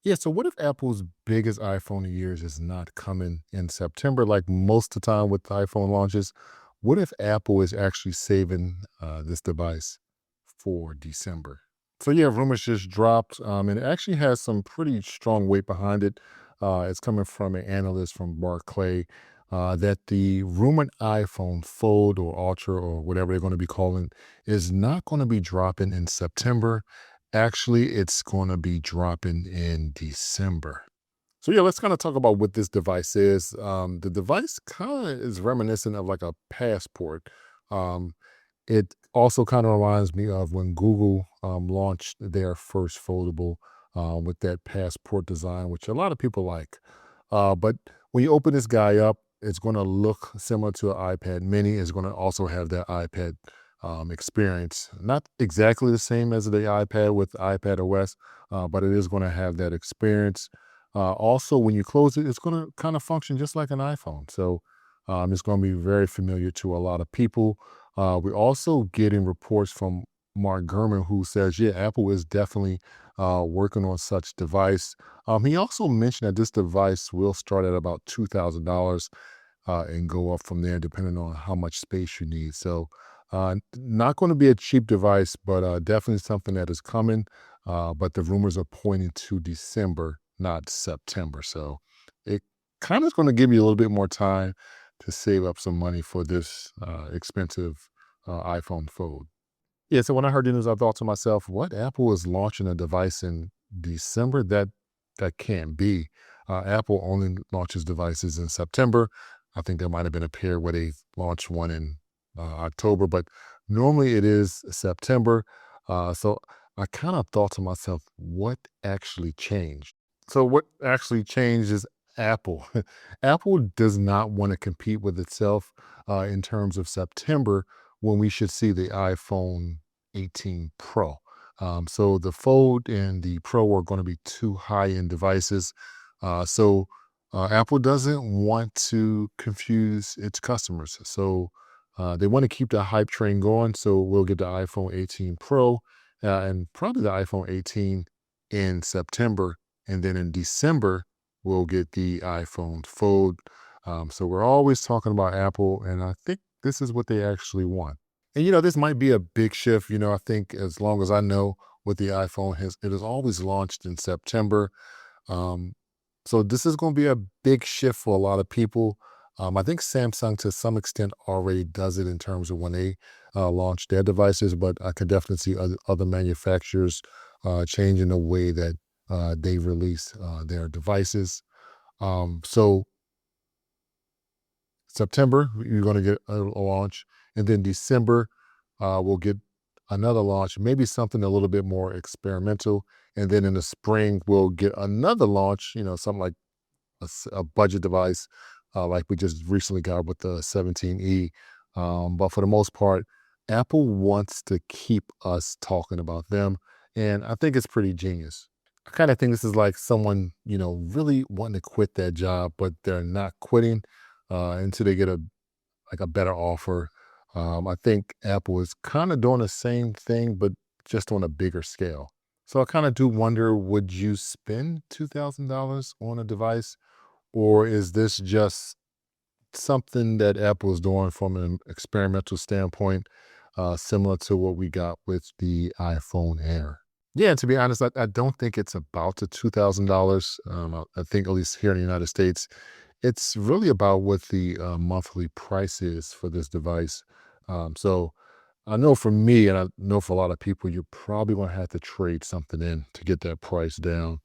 Yeah, so what if Apple's biggest iPhone in years is not coming in September, like most of the time with the iPhone launches? What if Apple is actually saving this device for December? So yeah, rumors just dropped, and it actually has some pretty strong weight behind it. It's coming from an analyst from Barclay that the rumored iPhone Fold or Ultra or whatever they're going to be calling is not going to be dropping in September. Actually, it's going to be dropping in December. So yeah, let's kind of talk about what this device is. The device kind of is reminiscent of like a passport. Um, it also kind of reminds me of when Google launched their first foldable with that passport design, which a lot of people like. But when you open this guy up, it's going to look similar to an iPad mini. It's going to also have that iPad experience. Not exactly the same as the iPad with iPad OS, but it is going to have that experience. Also, when you close it, it's going to kind of function just like an iPhone. So it's going to be very familiar to a lot of people. We're also getting reports from Mark Gurman, who says, yeah, Apple is definitely working on such device. He also mentioned that this device will start at about $2,000 and go up from there, depending on how much space you need. So, not going to be a cheap device, but definitely something that is coming. But the rumors are pointing to December, not September. So, it kind of is going to give you a little bit more time to save up some money for this expensive iPhone Fold. Yeah, so when I heard the news, I thought to myself, "What? Apple is launching a device in December? That can't be. Apple only launches devices in September. I think there might have been a pair where they launched one in October, but normally it is September. So I kind of thought to myself, what actually changed? So what actually changed is Apple. Apple does not want to compete with itself in terms of September when we should see the iPhone 18 Pro. So the Fold and the Pro are going to be two high-end devices. So Apple doesn't want to confuse its customers. So they want to keep the hype train going. So we'll get the iPhone 18 Pro and probably the iPhone 18 in September. And then in December, we'll get the iPhone Fold. So we're always talking about Apple, and I think this is what they actually want. And this might be a big shift. I think as long as I know with the iPhone it has always launched in September. Um, so this is going to be a big shift for a lot of people. I think Samsung to some extent already does it in terms of when they launch their devices, but I could definitely see other manufacturers changing the way that they release their devices. So September, you're going to get a launch, and then December, we'll get another launch, maybe something a little bit more experimental, and then in the spring, we'll get another launch. Something like a budget device, like we just recently got with the 17E. But for the most part, Apple wants to keep us talking about them, and I think it's pretty genius. I kind of think this is like someone, really wanting to quit that job, but they're not quitting until they get a better offer. I think Apple is kind of doing the same thing, but just on a bigger scale. So I kind of do wonder, would you spend $2,000 on a device, or is this just something that Apple is doing from an experimental standpoint, similar to what we got with the iPhone Air? Yeah, and to be honest, I don't think it's about the $2,000. I think at least here in the United States, it's really about what the monthly price is for this device. So I know for me, and I know for a lot of people, you're probably going to have to trade something in to get that price down.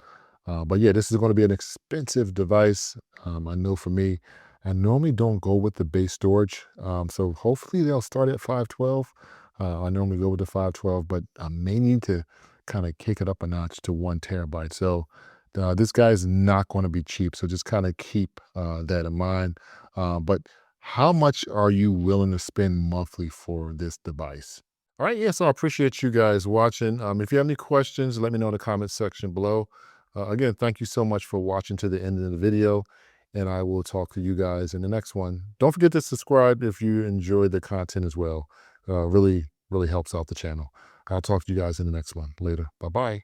But yeah, this is going to be an expensive device. I know for me, I normally don't go with the base storage. So hopefully they'll start at 512. I normally go with the 512, but I may need to kind of kick it up a notch to 1 terabyte. So this guy is not going to be cheap. So just kind of keep that in mind. But how much are you willing to spend monthly for this device? All right. Yeah. So I appreciate you guys watching. If you have any questions, let me know in the comment section below. Again, thank you so much for watching to the end of the video. And I will talk to you guys in the next one. Don't forget to subscribe if you enjoyed the content as well. Really, really helps out the channel. I'll talk to you guys in the next one. Later. Bye bye.